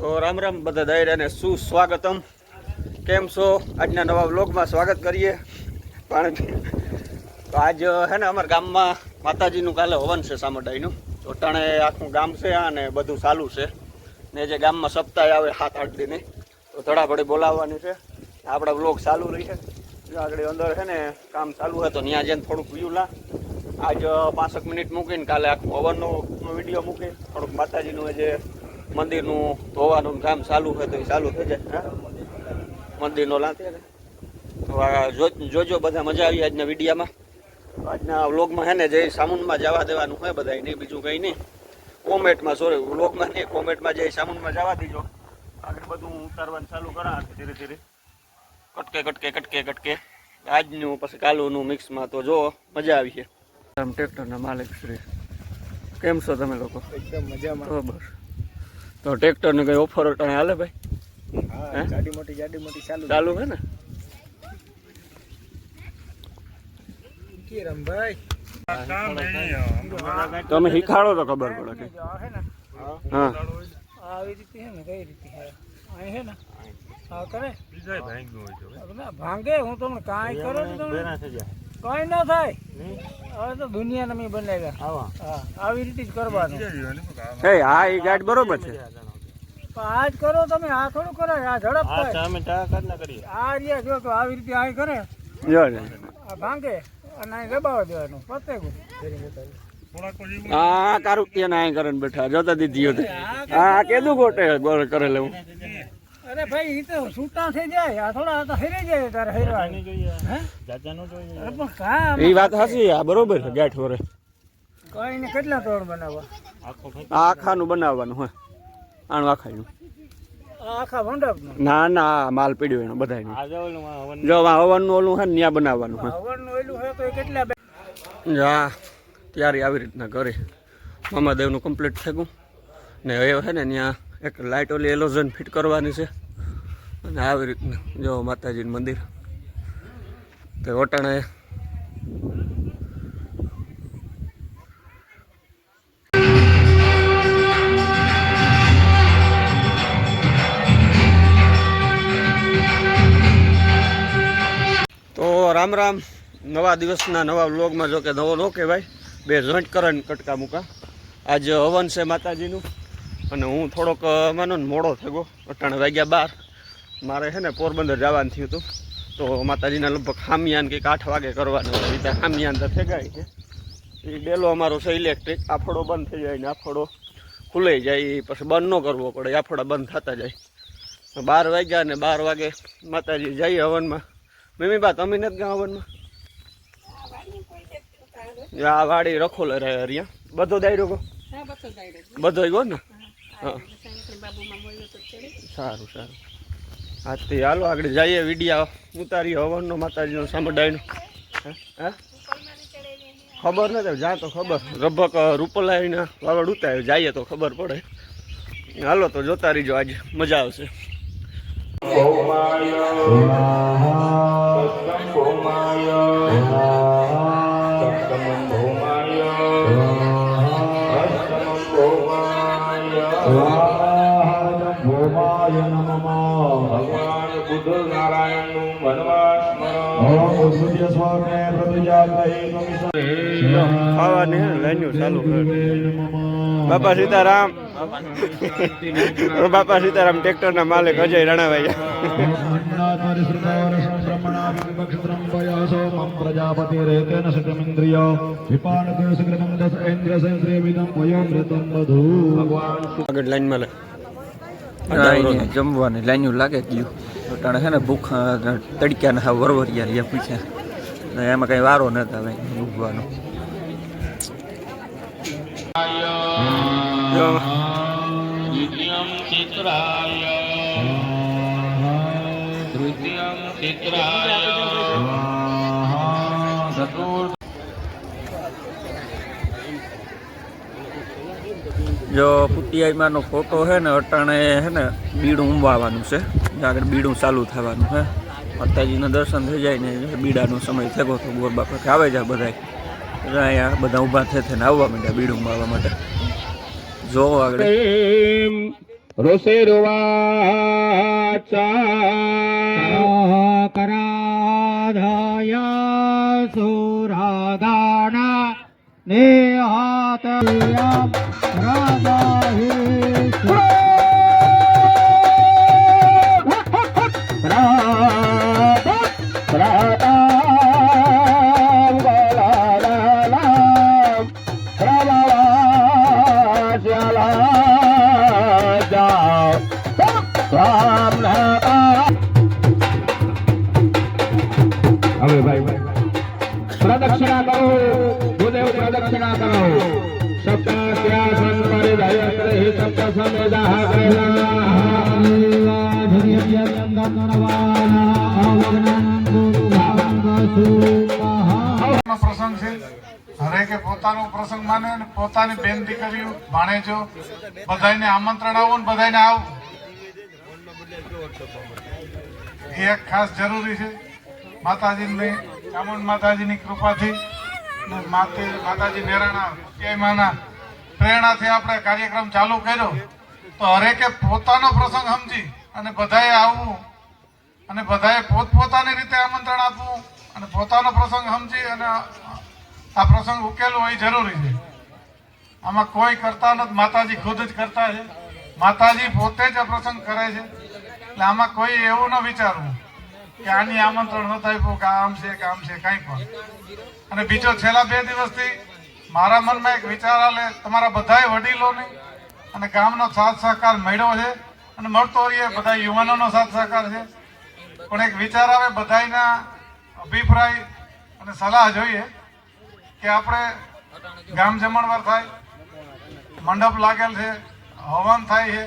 તો રામ રામ બધા દાયરાને સુસ્વાગતમ. કેમ છો? આજના નવા વ્લોગમાં સ્વાગત કરીએ. પાણી તો આજ હે ને અમારા ગામમાં માતાજીનું કાલે હવન છે સામડાઈનું. તો ટાણે આખું ગામ છે અને બધું ચાલુ છે ને જે ગામમાં સપ્તાહ આવે 7-8 દિને તો ધડાપડી બોલાવવાની છે. આપણા વ્લોગ ચાલુ રહી છે. આગળ અંદર છે ને કામ ચાલુ હોય તો ત્યાં જઈને થોડુંક વ્યૂ લા. આજ 5 મિનિટ મૂકીને કાલે આખું હવનનો વિડીયો મૂકી થોડુંક માતાજીનું જે મંદિરનું ધોવાનું કામ ચાલુ હોય તો એ ચાલુ થઈ જાય. મંદિરનો લાંતે તો જોજો બધા, મજા આવી આજના વિડીયામાં. આજના વ્લોગમાં છે ને જય સામુંડમાં જવા દેવાનું હોય બધા, નહીં બીજું કંઈ નહીં. કોમેન્ટમાં વ્લોગમાં નહીં, કોમેન્ટમાં જય સામુંડમાં જવા દીજો. આગળ બધું ઉતારવાનું ચાલુ કરા ધીરે ધીરે કટકે આજનું પછી કાલુનું મિક્સમાં તો જો મજા આવી છે. ટ્રેક્ટરના માલિક શ્રી, કેમ છો તમે લોકો? એકદમ મજામાં. બરાબર. તો ટ્રેક્ટરની કઈ ઓફર અટાણે હાલે ભાઈ? હા, જાડી મોટી ચાલુ છે ને? કિરમભાઈ તમે શીખાડો તો ખબર પડે કે હા આવી રીતે હે ને, કઈ રીતે હે અહીં હે ને હા કરે ભાંગે. હું તમને કાંઈ કરો તો તમે કઈ ના થાય. હવે તો દુનિયા નમી બનાવ્યા. હા, આવી રીતે જ કરવાનું. હા, એ ગાડી બરોબર છે. આજ કરો તમે, આ થોડું કરાય. આ ઝડપ થાય. આ રહ્યા જો તો આવી રીતે આ કરે આ ભાંગે અને અહીં દબાવી દેવાનું પતે. હા, કારુટિયા ના કરે બેઠા જોતા દીધી હતી. હા, કેદું ગોટે ગોળ કરે લેવું. અરે ભાઈ, એ તો છૂટા થઈ જાય. આ થોડા તો હેરી જાય તારે હેરવા. એ વાત સાચી. આ બરોબર છે. ગાંઠ વરે કઈ ને કેટલા તોડ બનાવવા? આખાનું બનાવવાનું હોય. આનું આખાનું આખા મંડપનું? ના ના, માલ પીડ્યો એનો બધા. જો હવનનું ઓલું છે ને ત્યાં બનાવવાનું હોય. હવનનું ઓલું હોય તો કેટલા? હા, ત્યારે આવી રીતના કરે. મામાદેવનું કમ્પ્લીટ થઈ ગયું ને હવે છે ને ત્યાં એક લાઇટ ઓલી એલોઝન ફિટ કરવાની છે. અને આવી રીતના જો માતાજીનું મંદિર તો ઓટાણે તો રામ રામ. નવા દિવસના નવા વ્લોગમાં જો કે નવો ન કહેવાય, 2 જોઈન્ટ કરીને કટકા મૂકા. આજ હવન છે માતાજીનું અને હું થોડોક માનો ને મોડો થયો. અટાણે વાગ્યા 12. મારે છે ને પોરબંદર જવાનું થયું હતું. તો માતાજીના લગભગ ખામિયાન કંઈક 8 વાગે કરવાનું હોય. રીતે ખામિયાન તો ફેગાય છે. એ ડેલો અમારો છે ઇલેક્ટ્રિક. આફડો બંધ થઈ જાય ને આફડો ખુલાઈ જાય, પછી બંધ ન કરવો પડે. આફડા બંધ થતા જાય. 12 વાગ્યા ને 12 વાગે માતાજી જઈએ હવનમાં. મમ્મી બા તમે નથી ગયા હવનમાં? આ વાડી રખોલે રહે રહ્યા. બધો દાયરો ગો? બધો ગયો ને? હા, સારું સારું. હા, તે હાલો આગળ જઈએ. વિડીયા ઉતારીએ હવનનો માતાજીનો સામડાઈનો. હા, ખબર નથી. જા તો ખબર. રભક રૂપલાઈના વાવડ ઉતારે જઈએ તો ખબર પડે. હાલો તો જોતા રહીજો, આજે મજા આવશે. ભગવાન બુદ્ધ નારાયણનું વનવાસ ખાવાની લાઈન ચાલુ કરે. બાપા સીતારામ. બાપા સીતારામ ટ્રેક્ટરના માલિક અજય રણાભાઈ. આગળ લાઈનમાં જમવાની લાઈન લાગે ગયું. અટાણે છે ને ભૂખ તડક્યા ને વરવરિયા રહ્યા પૂછ્યા. એમાં કઈ વારો નતા ભાઈ ઊભવાનો. જો પુટિયાઈમાંનો ફોટો છે ને અટાણે છે ને બીડું ઉંબાવાનું છે. આગળ બીડું ચાલુ થવાનું છે. માતાજીના દર્શન થઈ જાય ને બીડાનો સમય થયો તો બોર બાપા આવે છે બધા. અહીંયા બધા ઊભા થઈને આવવા માંડ્યા બીડું ઉંબાવવા માટે. જો આગળ ऋषिरुवाचा कराधय सुरादाना नेहात હવે ભાઈ પ્રદક્ષિણા કરો ભૂદેવ પ્રદક્ષિણા કરો સપ્તાસ્યાસન પરિધાયત્ર હિ સપ્ત સમેદાહ પ્રસંગ છે હરેકે પોતાનો પ્રસંગ માને અને પોતાની બેન દીકરીઓ ભાણેજો બધાને આમંત્રણ આવો ને બધાને આવો એ એક ખાસ જરૂરી છે. માતાજીની ચામુંડ માતાજીની કૃપાથી માતાજી નેરાણા માના પ્રેરણાથી આપણે કાર્યક્રમ ચાલુ કર્યો તો હરેકે પોતાનો પ્રસંગ સમજી અને બધાએ આવવું અને બધાએ પોતપોતાની રીતે આમંત્રણ આપવું અને પોતાનો પ્રસંગ સમજી અને આ પ્રસંગ ઉકેલવો એ જરૂરી છે. આમાં કોઈ કરતા નથી, માતાજી ખુદ જ કરતા છે. માતાજી પોતે જ આ પ્રસંગ કરે છે. એટલે આમાં કોઈ એવું ન વિચારવું કે આની આમંત્રણ ન આપ્યું કે આમ છે કે આમ છે કાંઈ પણ. અને બીજો છેલ્લા 2 દિવસથી મારા મનમાં એક વિચાર આલે તમારા બધાય વડીલોને અને ગામનો સાથ સહકાર મળ્યો છે અને મળતો રહીએ, બધા યુવાનોનો સાથ સહકાર છે. પણ એક વિચાર આવે બધાના અભિપ્રાય અને સલાહ જોઈએ કે આપણે ગામ જમણવાર થાય, મંડપ લાગેલ છે, હવન થાય છે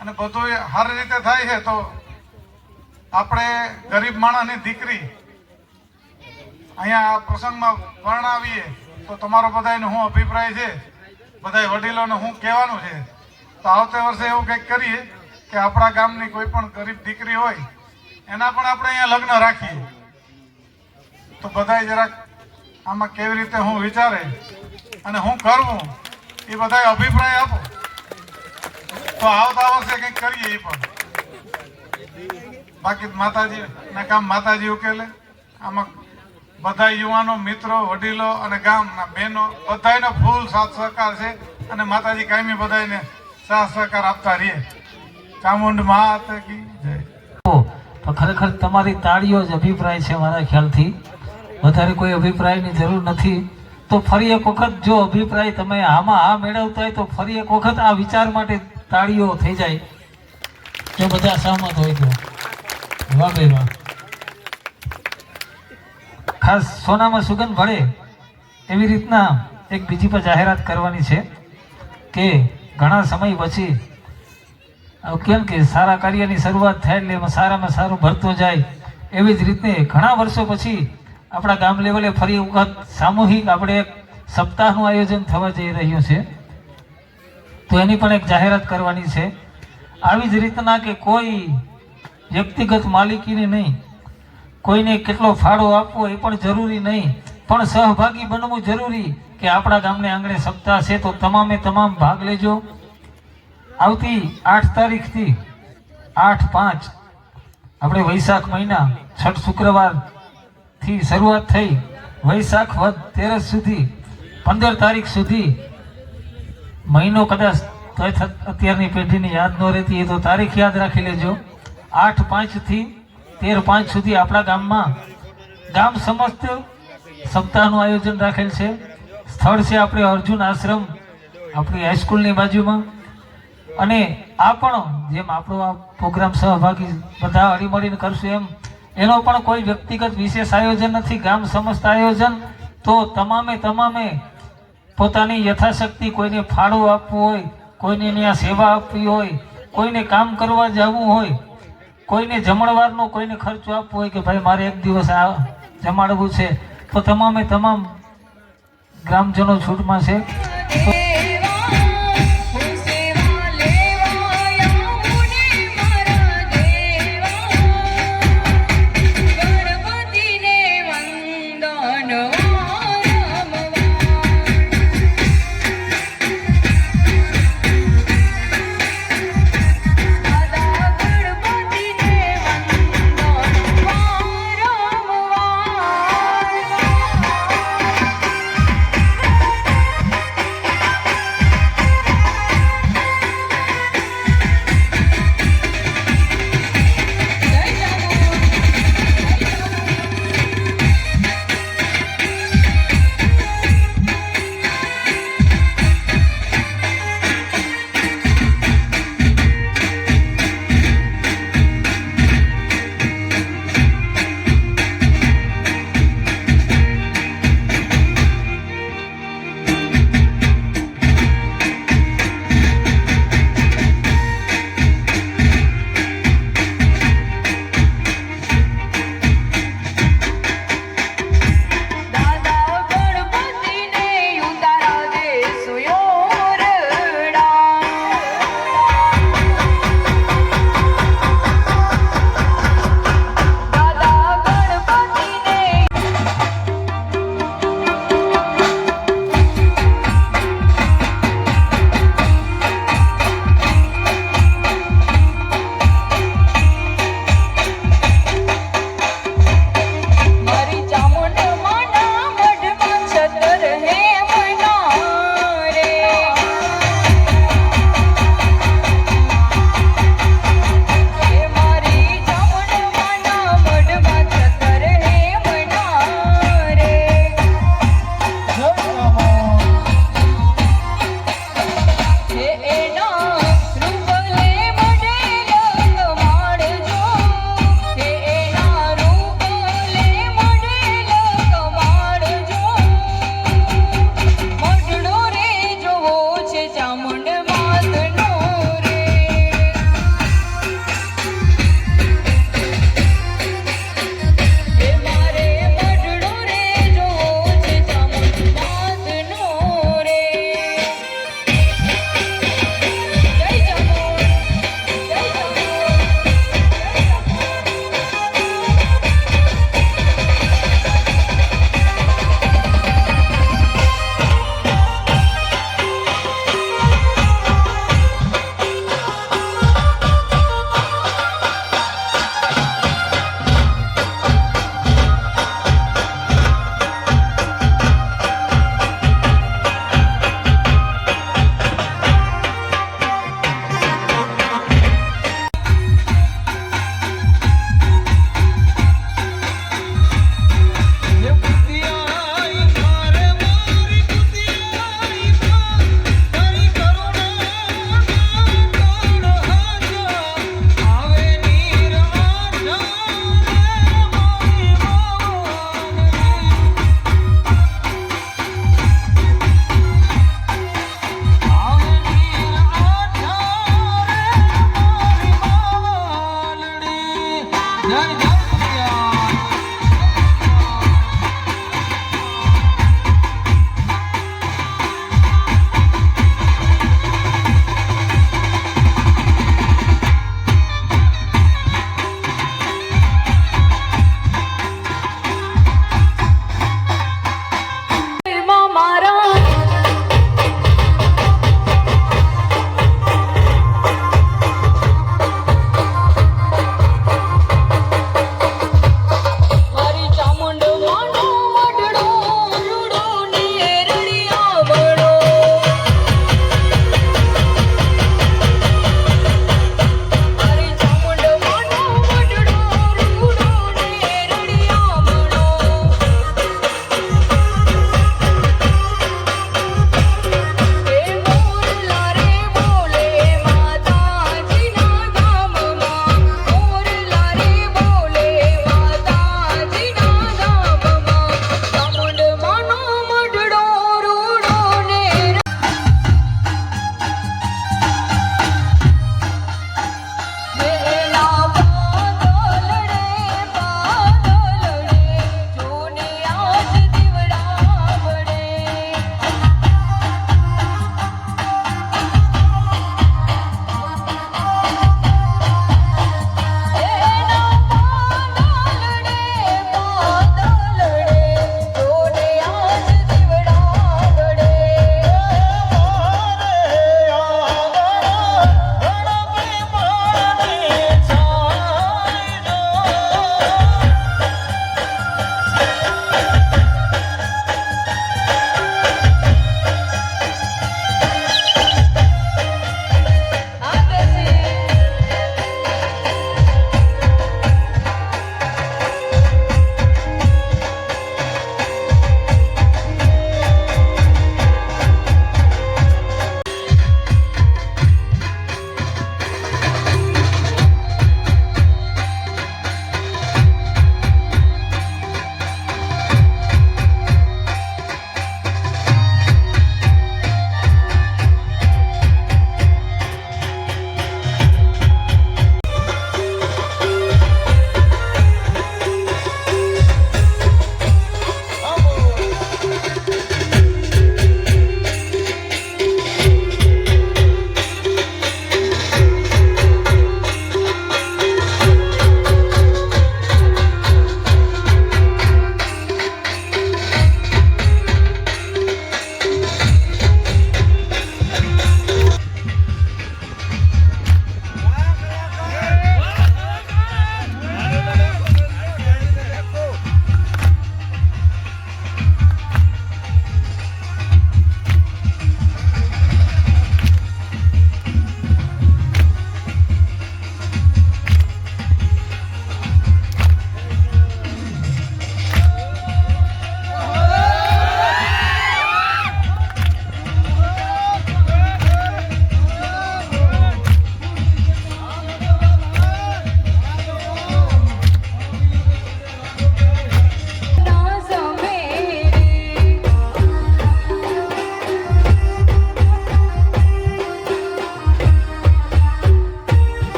અને બધું સારી રીતે થાય છે તો આપણે ગરીબ માણસની દીકરી અહીંયા પ્રસંગમાં પરણાવીએ તો તમારો બધાનો શું અભિપ્રાય છે, બધા વડીલોને શું કહેવાનું છે. તો આવતે વર્ષે એવું કંઈક કરીએ કે આપણા ગામની કોઈ પણ ગરીબ દીકરી હોય એના પણ આપણે અહીંયા લગ્ન રાખીએ તો બધા જરાક આમાં કેવી રીતે હું વિચારે અને હું કરવું એ બધા અભિપ્રાય આપો તો આવતા વર્ષે કંઈક કરીએ. એ પણ બાકી માતાજીના કામ માતાજી ઉકેલે. આમાં બધા યુવાનો, મિત્રો, વડીલો અને ગામના બહેનો બધાનો ફૂલ સાથ સહકાર છે અને માતાજી કાયમી બધાને સાથ સહકાર આપતા રહીએ. ચામુંડ માત કી જય. તો ખરેખર તમારી તાળીઓ જ અભિપ્રાય છે મારા ખ્યાલથી, વધારે કોઈ અભિપ્રાયની જરૂર નથી. તો ફરી એક વખત જો અભિપ્રાય તમે આમાં આ મેળવતા હોય તો ફરી એક વખત આ વિચાર માટે તાળીઓ થઈ જાય જો બધા સહમત હોય તો. વાહ ભાઈ વાહ. ખાસ સોનામાં સુગંધ ભળે એવી રીતના એક બીજી પર જાહેરાત કરવાની છે કે ઘણા સમય પછી કેમ કે સારા કાર્યની શરૂઆત થાય એટલે એમાં સારામાં સારું ભરતો જાય એવી જ રીતે ઘણા વર્ષો પછી આપણા ગામ લેવલે ફરી વખત સામૂહિક આપણે એક સપ્તાહનું આયોજન થવા જઈ રહ્યું છે. તો એની પણ એક જાહેરાત કરવાની છે. આવી જ રીતના કે કોઈ વ્યક્તિગત માલિકીની નહીં, કોઈને કેટલો ફાળો આપવો એ પણ જરૂરી નહીં, પણ સહભાગી બનવું જરૂરી કે આપણા ગામને આંગણે સપ્તાહ છે તો તમામે તમામ ભાગ લેજો. આવતી 8 તારીખથી 8/5 આપણે વૈશાખ મહિના છઠ શુક્રવારથી શરૂઆત થઈ વૈશાખ વદ 13 સુધી 15 તારીખ સુધી મહિનો કદાચ અત્યારની પેઢીને યાદ ન રહેતી એ તો તારીખ યાદ રાખી લેજો. 8/5 થી 13/5 સુધી આપણા ગામમાં ગામ સમસ્ત સપ્તાહનું આયોજન રાખેલ છે. સ્થળ છે આપણે અર્જુન આશ્રમ, આપણી હાઈસ્કૂલની બાજુમાં. અને આ પણ જેમ આપણો આ પ્રોગ્રામ સહભાગી બધા હળીમળીને કરશું એમ એનો પણ કોઈ વ્યક્તિગત વિશેષ આયોજન નથી, ગામ સમસ્ત આયોજન. તો તમામે પોતાની યથાશક્તિ કોઈને ફાળો આપવો હોય, કોઈને ત્યાં સેવા આપવી હોય, કોઈને કામ કરવા જવું હોય, કોઈને જમણવારનો કોઈને ખર્ચો આપવો હોય કે ભાઈ મારે એક દિવસ આ જમાડવું છે તો તમામ ગ્રામજનો છૂટમાં છે.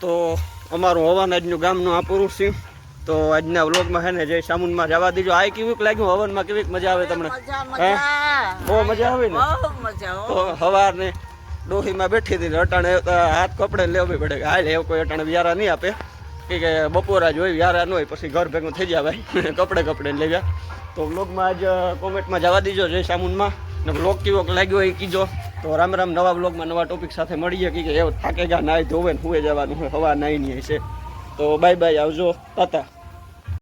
તો અમારું હવન આજનું ગામનું આ પૂરું છે. તો આજના વ્લોગમાં છે ને જય સામુંડમાં જવા દીજો. આ કેવું લાગ્યું હવનમાં? કેવી મજા આવે તમને? હે બહુ મજા આવે ને. તો સવારને ડોહીમાં બેઠી હતી અટાણે હાથ કપડે લેવી પડે. હાલ એવું કોઈ અટાણે વ્યારા નહીં આપે કે બપોરા જ હોય, વ્યારા ન હોય, પછી ઘર ભેગું થઈ જાય ભાઈ કપડે લેવ્યા. તો વ્લોગમાં આજ કોમેન્ટમાં જવા દીજો જય સામુંડમાં. ને વ્લોગ કેવો લાગ્યો એ કીજો. તો રામ રામ. નવા વ્લોગમાં નવા ટોપિક સાથે મળીએ કે એવું થાકે ગયા નાય ધોવે ને હુએ જવાનું હોય, હવા નાઈ નહીં છે. તો બાય બાય, આવજો, તાતા.